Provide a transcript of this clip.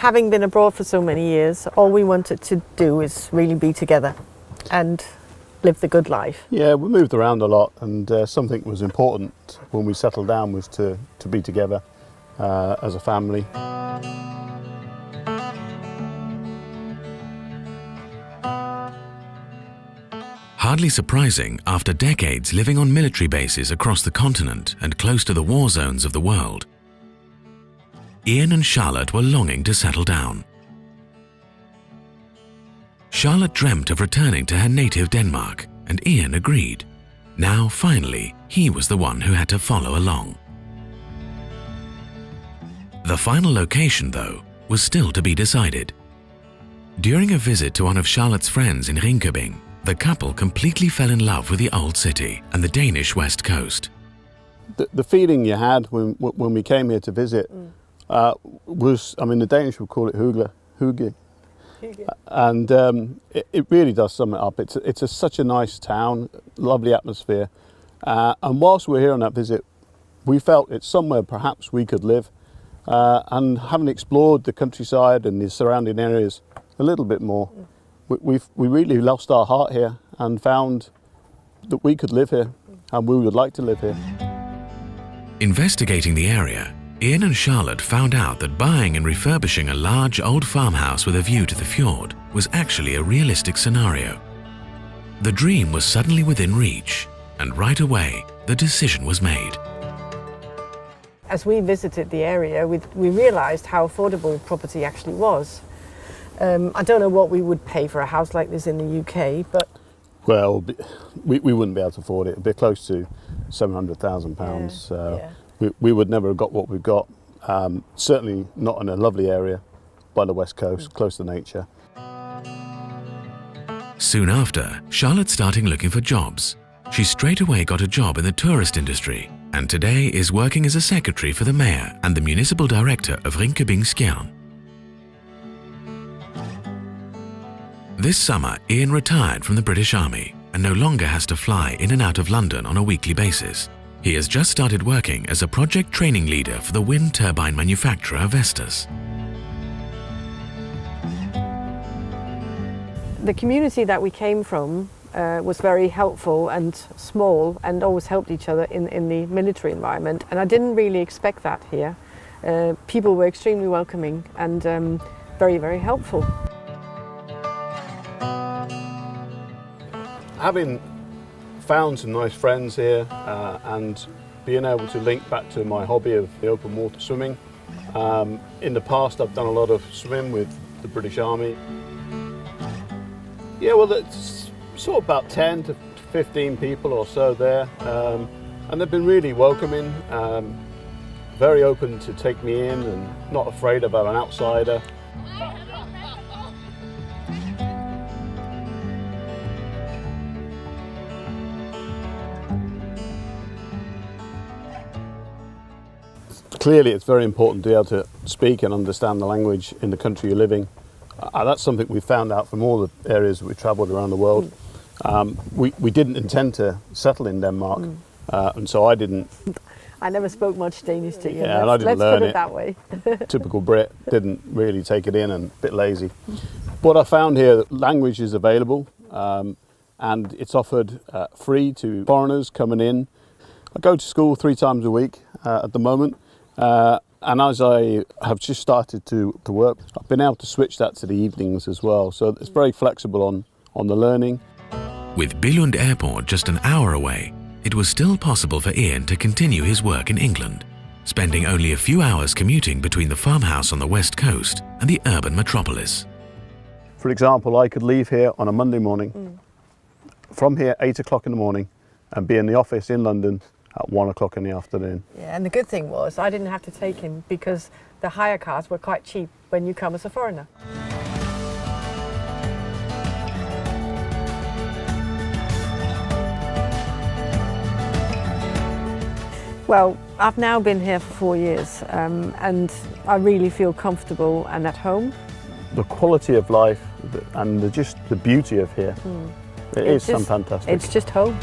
having been abroad for so many years, all we wanted to do is really be together and live the good life. Yeah, we moved around a lot, and something was important when we settled down was to be together as a family. Hardly surprising after decades living on military bases across the continent and close to the war zones of the world. Ian and Charlotte were longing to settle down. Charlotte dreamt of returning to her native Denmark, and Ian agreed. Now, finally, he was the one who had to follow along. The final location, though, was still to be decided. During a visit to one of Charlotte's friends in Ringkøbing, the couple completely fell in love with the old city and the Danish west coast. The feeling you had when we came here to visit was, I mean, the Danish would call it hygge. And it really does sum it up. It's such a nice town, lovely atmosphere. And whilst we're here on that visit, we felt it's somewhere perhaps we could live. And having explored the countryside and the surrounding areas a little bit more, we really lost our heart here and found that we could live here and we would like to live here. Investigating the area, Ian and Charlotte found out that buying and refurbishing a large old farmhouse with a view to the fjord was actually a realistic scenario. The dream was suddenly within reach, and right away the decision was made. As we visited the area, we realised how affordable property actually was. I don't know what we would pay for a house like this in the UK, but... Well, we wouldn't be able to afford it. It'd be close to £700,000. Yeah. We would never have got what we've got. Certainly not in a lovely area by the west coast, close to nature. Soon after, Charlotte started looking for jobs. She straight away got a job in the tourist industry, and today is working as a secretary for the mayor and the municipal director of Ringkøbing-Skjern. This summer, Ian retired from the British Army and no longer has to fly in and out of London on a weekly basis. He has just started working as a project training leader for the wind turbine manufacturer Vestas. The community that we came from was very helpful and small and always helped each other in the military environment, and I didn't really expect that here. People were extremely welcoming and very, very helpful. Having found some nice friends here and being able to link back to my hobby of the open water swimming. In the past I've done a lot of swimming with the British Army. Yeah, well, it's sort of about 10 to 15 people or so there, and they've been really welcoming, very open to take me in and not afraid about an outsider. Clearly it's very important to be able to speak and understand the language in the country you're living. That's something we found out from all the areas that we travelled around the world. We didn't intend to settle in Denmark, and so I didn't. I never spoke much Danish to you. Yeah, and I didn't learn Let's put it that way. Typical Brit, didn't really take it in and a bit lazy. But I found here that language is available and it's offered free to foreigners coming in. I go to school 3 times a week at the moment. And as I have just started to work, I've been able to switch that to the evenings as well. So it's very flexible on the learning. With Billund Airport just an hour away, it was still possible for Ian to continue his work in England, spending only a few hours commuting between the farmhouse on the west coast and the urban metropolis. For example, I could leave here on a Monday morning, from here 8 o'clock in the morning, and be in the office in London at 1 o'clock in the afternoon. Yeah, and the good thing was I didn't have to take him because the hire cars were quite cheap when you come as a foreigner. Well, I've now been here for 4 years and I really feel comfortable and at home. The quality of life and just the beauty of here, it is fantastic. It's just home.